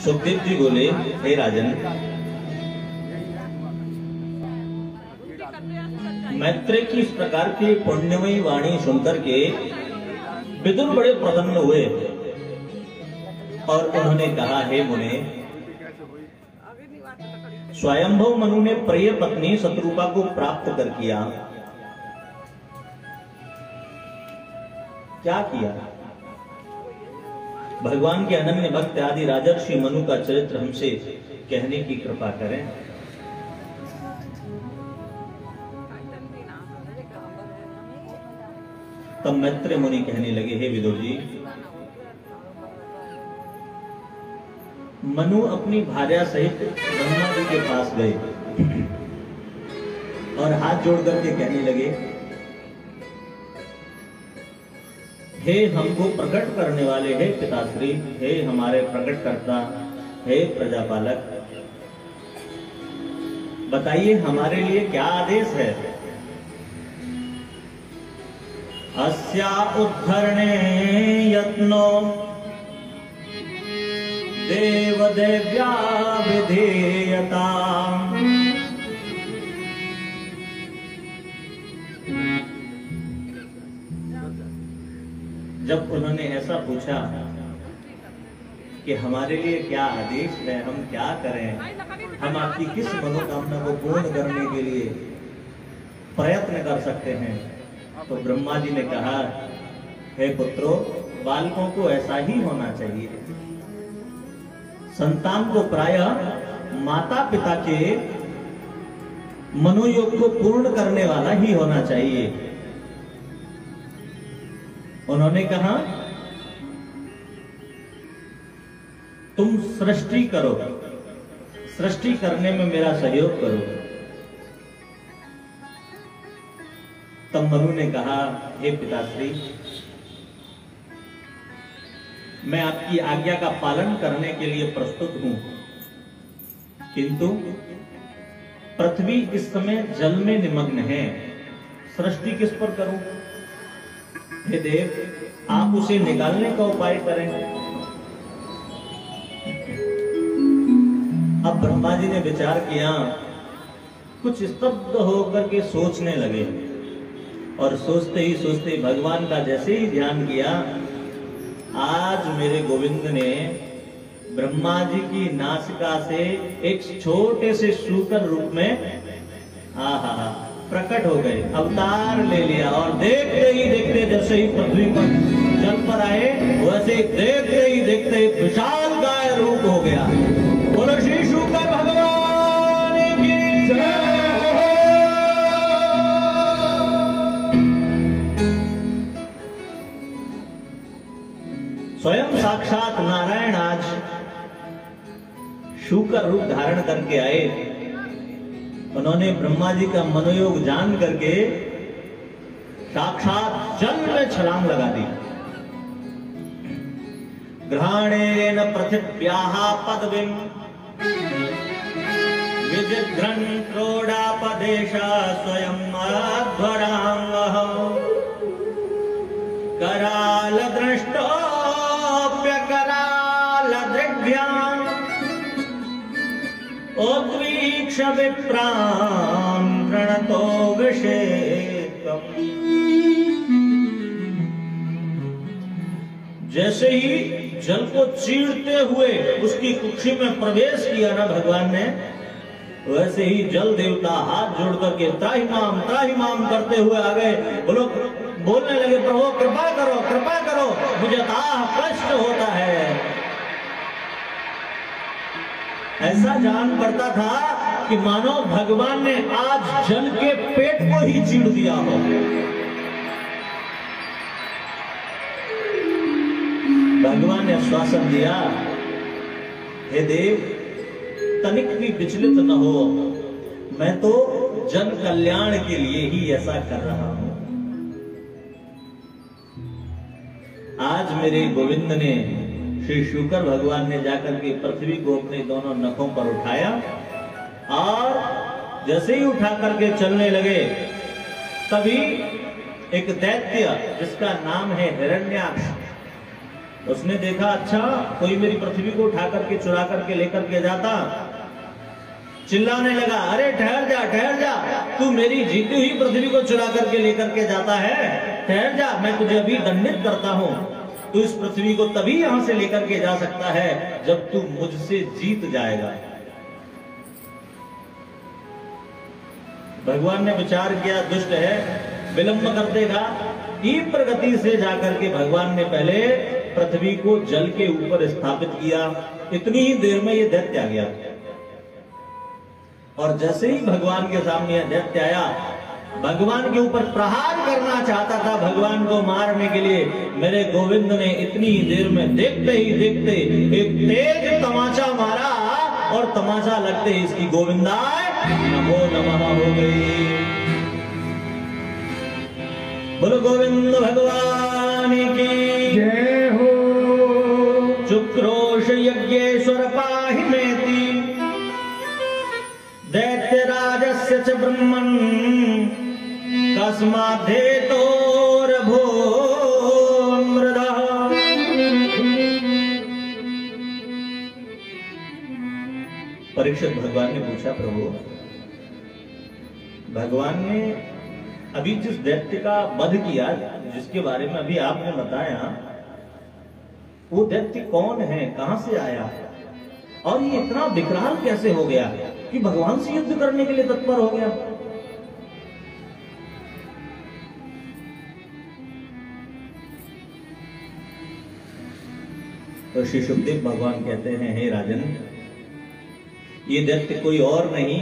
सुखदेव जी बोले, हे राजन, मैत्रेय की इस प्रकार की पुण्यमयी वाणी सुनकर के विदुर बड़े प्रसन्न हुए और उन्होंने कहा, हे मुने, स्वयंभव मनु ने प्रिय पत्नी शत्रुपा को प्राप्त कर किया। क्या किया? भगवान के अनन्य भक्त आदि राजर्षि मनु का चरित्र हमसे कहने की कृपा करें। तब मैत्रेय मुनि कहने लगे, हे विदुर जी, मनु अपनी भार्या सहित ब्रह्मा जी के पास गए और हाथ जोड़ करके कहने लगे, हे हमको प्रकट करने वाले, हे पिताश्री, हे हमारे प्रकटकर्ता, हे प्रजापालक, बताइए हमारे लिए क्या आदेश है। अस्या उद्धरणे यत्नो देवदेव्या विधेयता। जब उन्होंने ऐसा पूछा कि हमारे लिए क्या आदेश है, हम क्या करें, हम आपकी किस मनोकामना को पूर्ण करने के लिए प्रयत्न कर सकते हैं, तो ब्रह्मा जी ने कहा, हे पुत्रों, बालकों को ऐसा ही होना चाहिए। संतान को प्रायः माता पिता के मनोयोग को पूर्ण करने वाला ही होना चाहिए। उन्होंने कहा, तुम सृष्टि करो, सृष्टि करने में मेरा सहयोग करो। तब मनु ने कहा, हे पिताश्री, मैं आपकी आज्ञा का पालन करने के लिए प्रस्तुत हूं, किंतु पृथ्वी इस समय जल में निमग्न है, सृष्टि किस पर करूं? हे देव, आप उसे निकालने का उपाय करें। अब ब्रह्मा जी ने विचार किया, कुछ स्तब्ध होकर के सोचने लगे और सोचते ही सोचते भगवान का जैसे ही ध्यान किया, आज मेरे गोविंद ने ब्रह्मा जी की नासिका से एक छोटे से शूकर रूप में प्रकट हो गए, अवतार ले लिया और देखते ही देखते जैसे ही पृथ्वी पर जल पर आए, वैसे देखते ही देखते विशाल गाय रूप हो गया। बोलो श्री शूकर भगवान की जय। स्वयं साक्षात नारायण आज शूकर रूप धारण करके आए। उन्होंने ब्रह्मा जी का मनोयोग जान करके साक्षात जल में छलांग लगा दी। ग्रहणेन पृथिव्याः पदवीं विजिघ्रन् क्रोडापदेश स्वयं अध्वरांगः कराल दृष्टोऽप्यकराल दृग्भ्याम् उद्वीक्ष विप्रान् प्रणतो विषेकम्। जैसे ही जल को चीरते हुए उसकी कुक्षी में प्रवेश किया ना भगवान ने, वैसे ही जल देवता हाथ जोड़ करके त्राहिमाम करते हुए आ गए। बोलो, बोलने लगे, प्रभु कृपा करो, कृपा करो, मुझे कष्ट होता है। ऐसा जान पड़ता था कि मानो भगवान ने आज जल के पेट को ही चीर दिया हो। भगवान ने आश्वासन दिया, हे देव, तनिक भी विचलित न हो, मैं तो जन कल्याण के लिए ही ऐसा कर रहा हूं। आज मेरे गोविंद ने, श्री शुकर भगवान ने जाकर के पृथ्वी को अपने दोनों नखों पर उठाया और जैसे ही उठा करके चलने लगे, तभी एक दैत्य जिसका नाम है हिरण्याक्ष, उसने देखा अच्छा कोई मेरी पृथ्वी को उठा करके चुरा करके लेकर के जाता, चिल्लाने लगा, अरे ठहर जा, तू मेरी जीती हुई पृथ्वी को चुरा करके लेकर के जाता है, ठहर जा, मैं तुझे अभी दंडित करता हूं। तू इस पृथ्वी को तभी यहां से लेकर के जा सकता है जब तू मुझसे जीत जाएगा। भगवान ने विचार किया, दुष्ट है, विलंब कर देगा। तीव्र गति से जाकर के भगवान ने पहले पृथ्वी को जल के ऊपर स्थापित किया। इतनी ही देर में ये दैत्य आ गया, और जैसे ही भगवान के सामने यह दैत्य आया, भगवान के ऊपर प्रहार करना चाहता था, भगवान को मारने के लिए, मेरे गोविंद ने इतनी ही देर में देखते ही देखते एक तेज तमाचा मारा, और तमाचा लगते ही इसकी गोविंदाय नमो नमः हो गई। बोलो गोविंद भगवान की जय हो। चुक्रोश यज्ञेश्वर पाहि मेति दैत्यराजस्य च ब्रह्मन् कस्माद्धेतोरभो मृदः। परीक्षित भगवान ने पूछा, प्रभु भगवान ने अभी जिस दैत्य का वध किया, जिसके बारे में अभी आपने बताया, वो दैत्य कौन है, कहां से आया, और ये इतना विकराल कैसे हो गया कि भगवान से युद्ध करने के लिए तत्पर हो गया। तो श्री सुखदेव भगवान कहते हैं, हे राजन, ये दैत्य कोई और नहीं,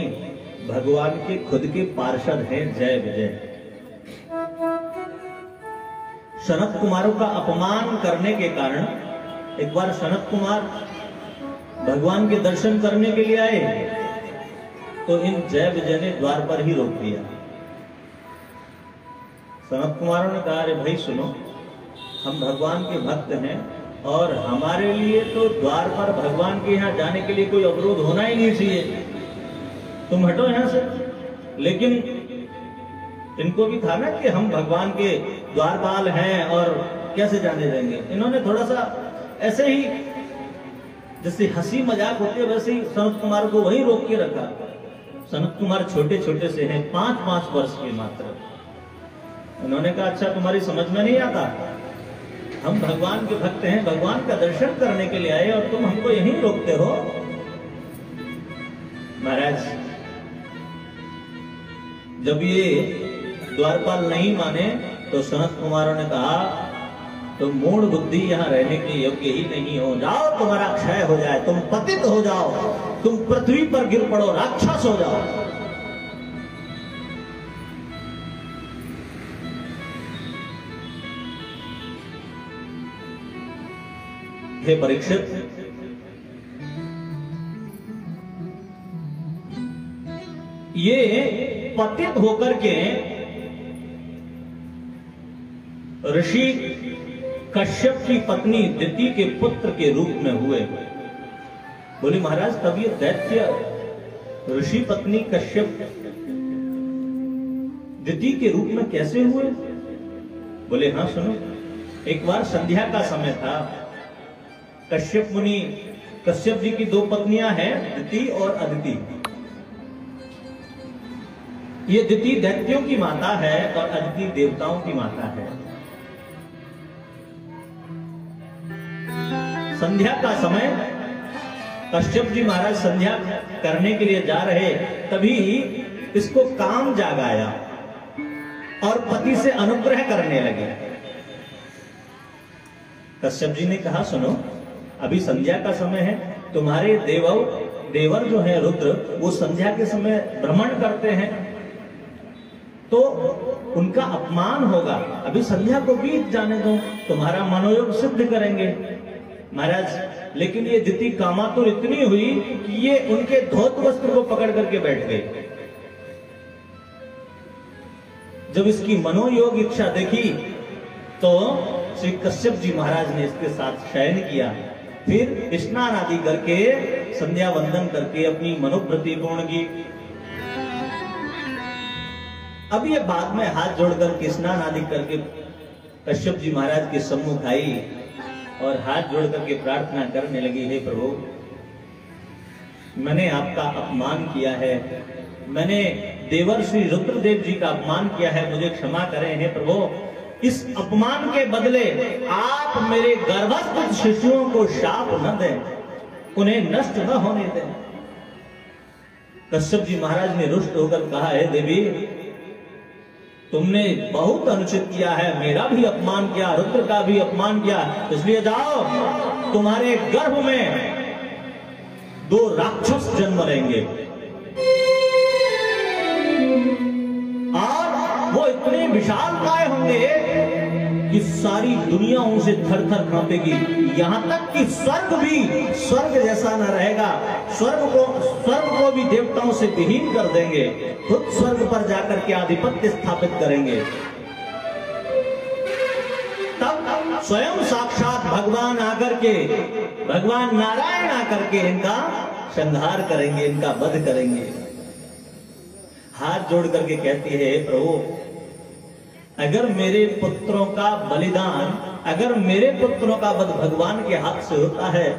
भगवान के खुद के पार्षद हैं, जय विजय। सनत कुमारों का अपमान करने के कारण एक बार सनत कुमार भगवान के दर्शन करने के लिए आए, तो इन जय विजय ने द्वार पर ही रोक दिया। सनत कुमारों ने कहा, अरे भाई सुनो, हम भगवान के भक्त हैं, और हमारे लिए तो द्वार पर भगवान के यहाँ जाने के लिए कोई अवरोध होना ही नहीं चाहिए, तुम हटो यहां से। लेकिन इनको भी था ना कि हम भगवान के द्वारपाल हैं और कैसे जाने देंगे। इन्होंने थोड़ा सा ऐसे ही, जैसे हंसी मजाक होती है, वैसे ही सनत कुमार को वहीं रोक के रखा। सनत कुमार छोटे छोटे से हैं, 5-5 वर्ष के मात्र। उन्होंने कहा, अच्छा तुम्हारी समझ में नहीं आता, हम भगवान के भक्त हैं, भगवान का दर्शन करने के लिए आए, और तुम हमको यहीं रोकते हो। महाराज, जब ये द्वारपाल नहीं माने तो सनत कुमारों ने कहा, तुम मूढ़ बुद्धि यहाँ रहने के योग्य ही नहीं हो, जाओ तुम्हारा क्षय हो जाए, तुम पतित हो जाओ, तुम पृथ्वी पर गिर पड़ो, राक्षस हो जाओ। हे परीक्षित, ये पतित होकर के ऋषि कश्यप की पत्नी दिति के पुत्र के रूप में हुए। बोले महाराज, तब ये दैत्य ऋषि पत्नी कश्यप दिति के रूप में कैसे हुए? बोले हाँ सुनो, एक बार संध्या का समय था। कश्यप मुनि, कश्यप जी की 2 पत्नियां हैं, दिति और अदिति। ये दिति दैत्यों की माता है और अदिति देवताओं की माता है। संध्या का समय, कश्यप जी महाराज संध्या करने के लिए जा रहे, तभी इसको काम जाग आया और पति से अनुग्रह करने लगे। कश्यप जी ने कहा, सुनो, अभी संध्या का समय है, तुम्हारे देवर जो है रुद्र, वो संध्या के समय भ्रमण करते हैं, तो उनका अपमान होगा, अभी संध्या को बीत जाने दो, तुम्हारा मनोयोग सिद्ध करेंगे। महाराज, लेकिन ये दिति कामातुर इतनी हुई कि ये उनके धोत वस्त्र को पकड़ करके बैठ गई। जब इसकी मनोयोग इच्छा देखी तो श्री कश्यप जी महाराज ने इसके साथ शयन किया, फिर स्नान आदि करके संध्या वंदन करके अपनी मनोवृत्ति पूर्ण की। अब ये बाद में हाथ जोड़कर स्नान आदि करके कश्यप जी महाराज के सम्मुख आई और हाथ जोड़ करके प्रार्थना करने लगी, हे प्रभु, मैंने आपका अपमान किया है, मैंने देवर्षि रुद्रदेव जी का अपमान किया है, मुझे क्षमा करें हे प्रभु। इस अपमान के बदले आप मेरे गर्भस्थ शिशुओं को शाप न दें, उन्हें नष्ट न होने दें। कश्यप जी महाराज ने रुष्ट होकर कहा, है देवी, तुमने बहुत अनुचित किया है, मेरा भी अपमान किया, रुद्र का भी अपमान किया, इसलिए जाओ, तुम्हारे गर्भ में 2 राक्षस जन्म लेंगे और वो इतने विशालकाय होंगे कि सारी दुनिया उनसे थर थर कांपेगी, यहां तक कि स्वर्ग भी स्वर्ग जैसा न रहेगा, स्वर्ग को भी देवताओं से विहीन कर देंगे, खुद स्वर्ग पर जाकर के आधिपत्य स्थापित करेंगे। तब स्वयं साक्षात भगवान आकर के, भगवान नारायण आकर के इनका संहार करेंगे, इनका वध करेंगे। हाथ जोड़ करके कहती है, प्रभु, अगर मेरे पुत्रों का बलिदान, अगर मेरे पुत्रों का वध भगवान के हाथ से होता है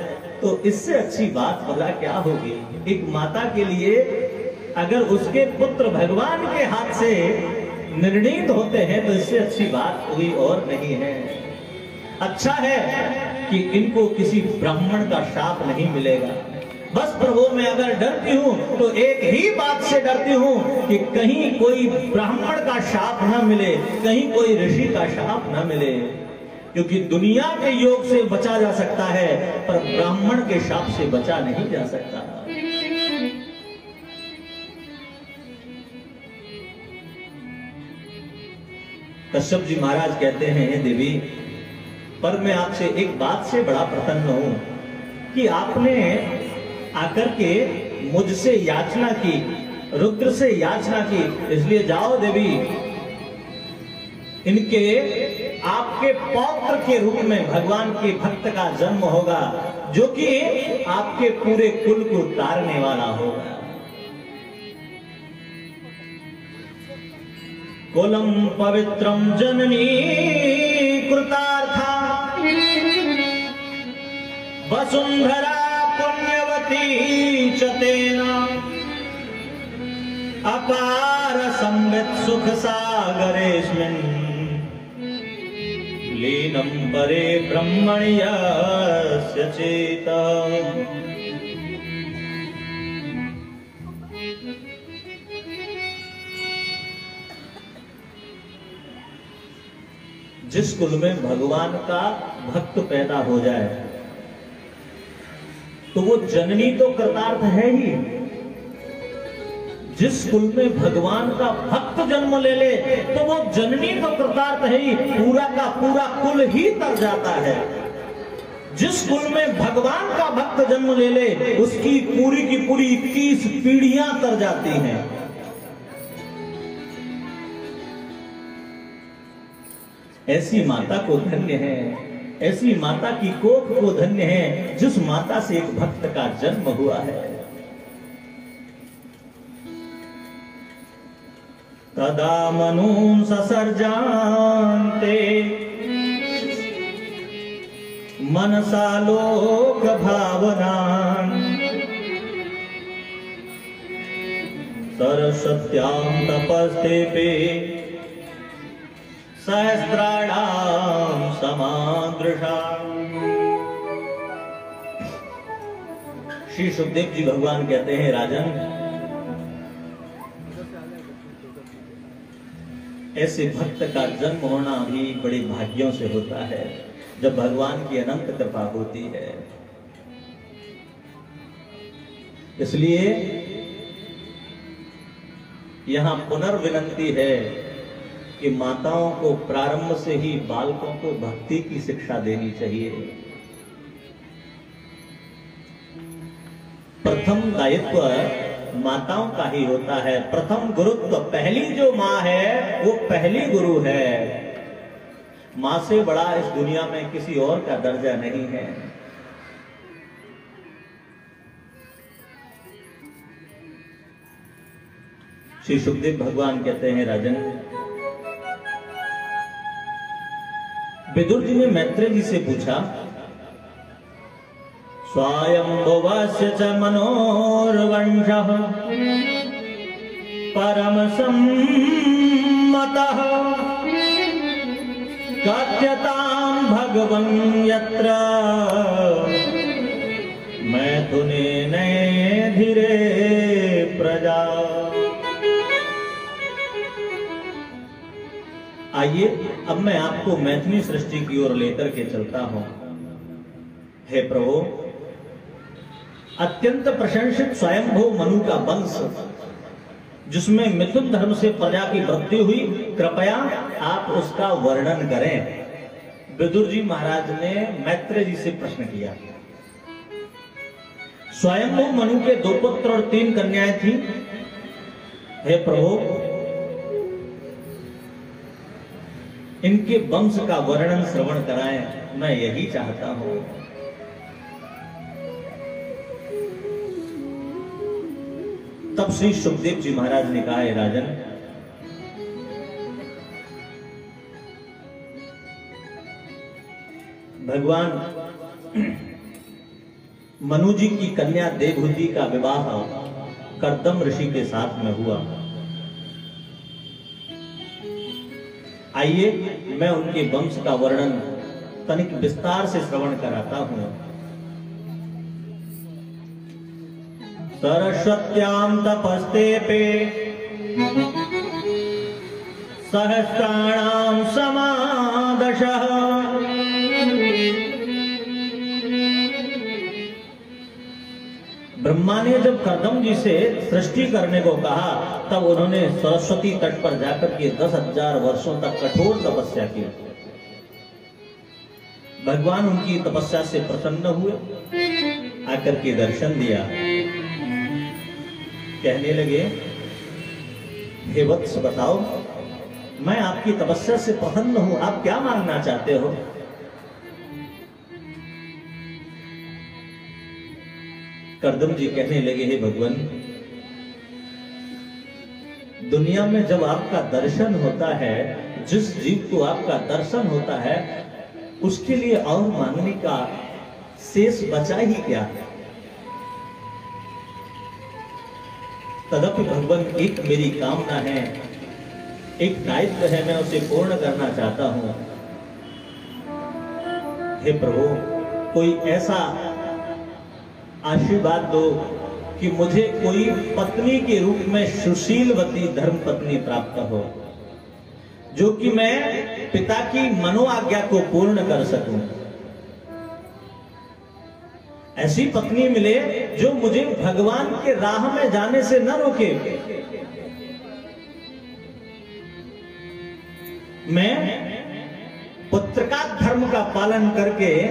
तो इससे अच्छी बात भला क्या होगी। एक माता के लिए अगर उसके पुत्र भगवान के हाथ से निर्णीत होते हैं तो इससे अच्छी बात कोई और नहीं है। अच्छा है कि इनको किसी ब्राह्मण का शाप नहीं मिलेगा। बस प्रभु, मैं अगर डरती हूं तो एक ही बात से डरती हूं कि कहीं कोई ब्राह्मण का शाप न मिले, कहीं कोई ऋषि का शाप न मिले, क्योंकि दुनिया के योग से बचा जा सकता है पर ब्राह्मण के शाप से बचा नहीं जा सकता। कश्यप जी महाराज कहते हैं, देवी, पर मैं आपसे एक बात से बड़ा प्रसन्न हूं कि आपने आकर के मुझसे याचना की, रुद्र से याचना की, इसलिए जाओ देवी, इनके आपके पौत्र के रूप में भगवान के भक्त का जन्म होगा, जो कि आपके पूरे कुल को तारने वाला होगा। कुलम पवित्रम जननी कृतार्था वसुंधरा पुण्यवती च तेना अपार संवित सुख सागरेस्मिन् लीनं परे ब्रह्मण्यस्य चेता। जिस कुल में भगवान का भक्त पैदा हो जाए तो वो जननी तो कृतार्थ है ही, जिस कुल में भगवान का भक्त जन्म ले ले तो वो जननी तो कृतार्थ है ही, पूरा का पूरा कुल ही तर जाता है। जिस कुल में भगवान का भक्त जन्म ले ले उसकी पूरी की पूरी 21 पीढ़ियां तर जाती हैं। ऐसी माता को धन्य है, ऐसी माता की कोख को धन्य है जिस माता से एक भक्त का जन्म हुआ है। तदा मनुं ससर्जान्ते मनसा लोक भावनान् सरस्वत्यां तपस्तेपे सहस्राणां समादृशा। श्री सुखदेव जी भगवान कहते हैं, राजन, ऐसे भक्त का जन्म होना भी बड़े भाग्यों से होता है जब भगवान की अनंत कृपा होती है। इसलिए यहां पुनर्विनंती है कि माताओं को प्रारंभ से ही बालकों को भक्ति की शिक्षा देनी चाहिए। प्रथम दायित्व माताओं का ही होता है, प्रथम गुरुत्व, पहली जो माँ है वो पहली गुरु है। माँ से बड़ा इस दुनिया में किसी और का दर्जा नहीं है। श्री सुखदेव भगवान कहते हैं, राजन, विदुर जी ने मैत्रेय जी से पूछा स्वायंभुवस्य च मनोर्वंशः परम सम्मतः कथ्यतां भगवन् यत्र मैथुनेन धीरे प्रजा। आइए अब मैं आपको मैथिली सृष्टि की ओर लेकर के चलता हूं। हे प्रभु, अत्यंत प्रशंसित स्वयंभू मनु का वंश, जिसमें मिथुन धर्म से प्रजा की वृद्धि हुई, कृपया आप उसका वर्णन करें। विदुर जी महाराज ने मैत्रेय जी से प्रश्न किया। स्वयंभू मनु के 2 पुत्र और 3 कन्याएं थी। हे प्रभु, इनके वंश का वर्णन श्रवण कराएं, मैं यही चाहता हूं। तब श्री सुखदेव जी महाराज ने कहा, हे राजन, भगवान मनु जी की कन्या देवहूति का विवाह कर्दम ऋषि के साथ में हुआ। आइए मैं उनके वंश का वर्णन तनिक विस्तार से श्रवण कराता हूं। सरस्वत्यां तपस्तेपे सहस्राणां समादशः ब्रह्मा ने जब कर्दम जी से सृष्टि करने को कहा, तब उन्होंने सरस्वती तट पर जाकर के 10,000 वर्षों तक कठोर तपस्या की। भगवान उनकी तपस्या से प्रसन्न हुए, आकर के दर्शन दिया। कहने लगे, हे वत्स, बताओ, मैं आपकी तपस्या से प्रसन्न हूं, आप क्या मांगना चाहते हो? कर्दम जी कहने लगे, हे भगवान, दुनिया में जब आपका दर्शन होता है, जिस जीव को आपका दर्शन होता है, उसके लिए और मांगने का शेष बचा ही क्या है? तदपि भगवान, एक मेरी कामना है, एक दायित्व है, मैं उसे पूर्ण करना चाहता हूं। हे प्रभु, कोई ऐसा आशीर्वाद दो कि मुझे कोई पत्नी के रूप में सुशीलवती धर्म पत्नी प्राप्त हो, जो कि मैं पिता की मनोआज्ञा को पूर्ण कर सकूं। ऐसी पत्नी मिले जो मुझे भगवान के राह में जाने से न रोके। मैं पुत्र का धर्म का पालन करके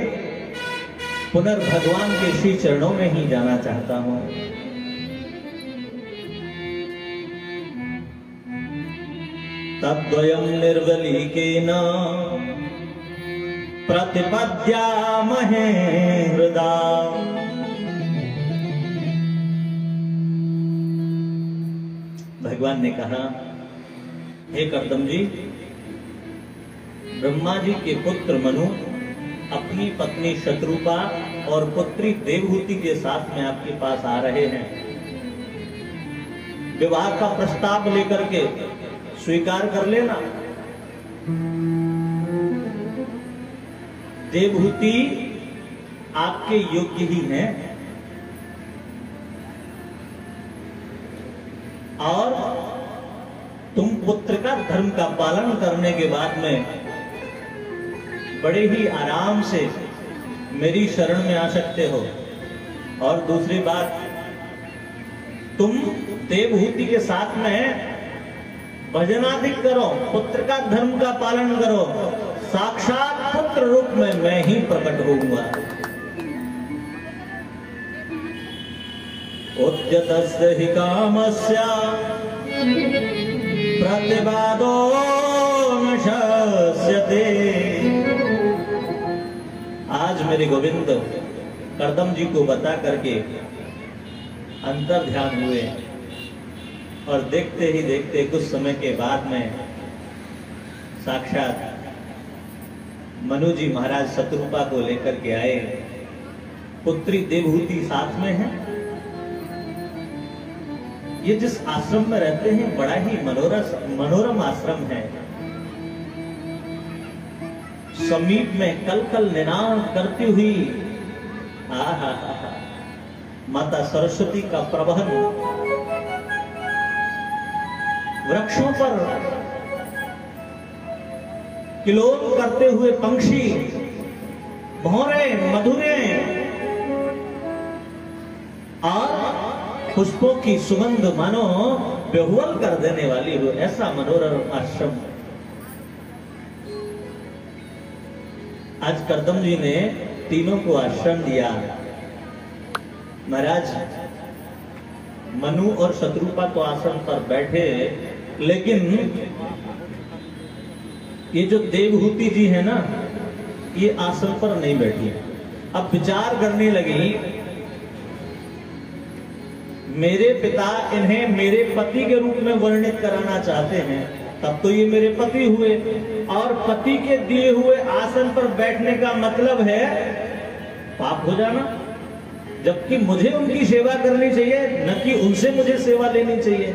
पुनर्भगवान के श्री चरणों में ही जाना चाहता हूं। तद्वयं निर्वलीकेन प्रतिपद्यामहे हृदा। भगवान ने कहा, हे कर्दम जी, ब्रह्मा जी के पुत्र मनु अपनी पत्नी शत्रुपा और पुत्री देवहूति के साथ में आपके पास आ रहे हैं। विवाह का प्रस्ताव लेकर के स्वीकार कर लेना। देवहूति आपके योग्य ही हैं और तुम पुत्र का धर्म का पालन करने के बाद में बड़े ही आराम से मेरी शरण में आ सकते हो। और दूसरी बात, तुम देवहूति के साथ में भजनादि करो, पुत्र का धर्म का पालन करो, साक्षात पुत्र रूप में मैं ही प्रकट होऊंगा। उद्यतस्य हि कामस्य प्रतिवादो न शस्यते। आज मेरे गोविंद कर्दम जी को बता करके अंतर ध्यान हुए और देखते ही देखते कुछ समय के बाद में साक्षात मनु जी महाराज शत्रुपा को लेकर के आए पुत्री देवहूति साथ में है। ये जिस आश्रम में रहते हैं बड़ा ही मनोरम आश्रम है। समीप में कल कल निनाद करती हुई माता सरस्वती का प्रवहन, वृक्षों पर किलोल करते हुए पंक्षी, भौरे मधुरे और पुष्पों की सुगंध मानो बेहुअल कर देने वाली हो, ऐसा मनोरम आश्रम। आज करदम जी ने तीनों को आश्रम दिया। महाराज मनु और शत्रुपा तो आसन पर बैठे, लेकिन ये जो देवहूति जी है ना, ये आसन पर नहीं बैठी। अब विचार करने लगी, मेरे पिता इन्हें मेरे पति के रूप में वर्णित कराना चाहते हैं, तब तो ये मेरे पति हुए, और पति के दिए हुए आसन पर बैठने का मतलब है पाप हो जाना, जबकि मुझे उनकी सेवा करनी चाहिए, न कि उनसे मुझे सेवा लेनी चाहिए।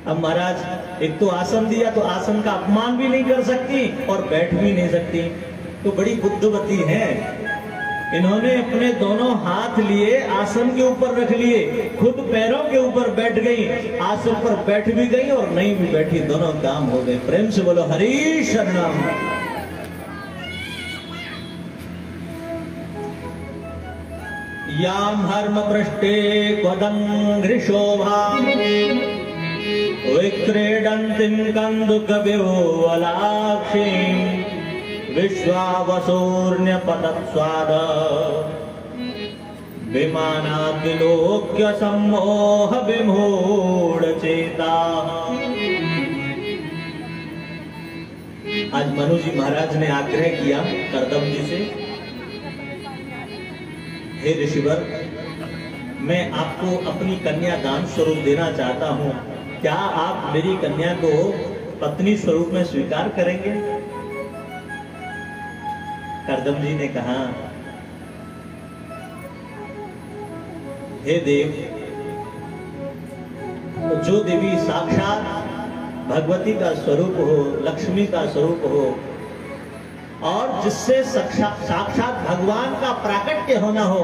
अब महाराज एक तो आसन दिया तो आसन का अपमान भी नहीं कर सकती और बैठ भी नहीं सकती, तो बड़ी बुद्धिवती है। इन्होंने अपने दोनों हाथ लिए आसन के ऊपर रख लिए, खुद पैरों के ऊपर बैठ गई, आसन पर बैठ भी गई और नहीं भी बैठी, दोनों काम हो गए। प्रेम से बोलो हरि शरणम। याम हर्म पृष्ठे क्वदंघ्रिशोभा विक्रीडन्तीं कन्दुकविह्वलाक्षीं विश्वावसोर्ण्यपतत्स्वाद विमानाद्विलोक्य सम्मोह विमूढ़ चेता। आज मनु जी महाराज ने आग्रह किया करदम जी से, हे ऋषिवर, मैं आपको अपनी कन्या दान स्वरूप देना चाहता हूं, क्या आप मेरी कन्या को पत्नी स्वरूप में स्वीकार करेंगे? करदम जी ने कहा, हे देव, जो देवी साक्षात भगवती का स्वरूप हो, लक्ष्मी का स्वरूप हो, और जिससे साक्षात भगवान का प्राकट्य होना हो,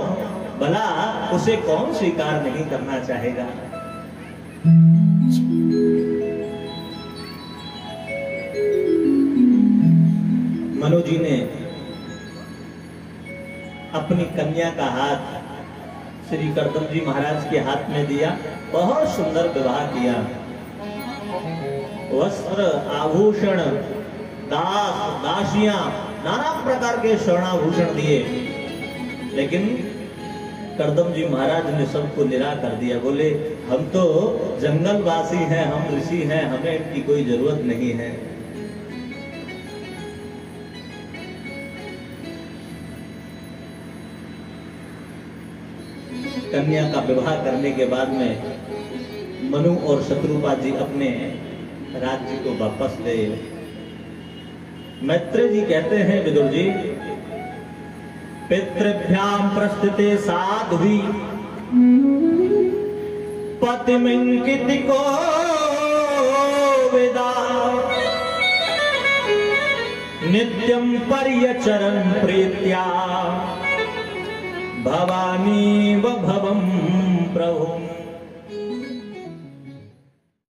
भला उसे कौन स्वीकार नहीं करना चाहेगा। मनु जी ने अपनी कन्या का हाथ श्री करदम जी महाराज के हाथ में दिया, बहुत सुंदर विवाह किया। वस्त्र आभूषण, दास दासियां, नाना प्रकार के स्वर्णाभूषण दिए, लेकिन करदम जी महाराज ने सबको निरा कर दिया। बोले, हम तो जंगलवासी हैं, हम ऋषि हैं, हमें इनकी कोई जरूरत नहीं है। कन्या का विवाह करने के बाद में मनु और शत्रुपा जी अपने राज्य को वापस गए। मैत्रेय जी कहते हैं, विदुर जी, पितृभ्याम प्रस्थिते साध्वी पतिमिंकितिको वेदा नित्यं पर्यचरन् प्रीत्या भवानी व भवं प्रभुम्।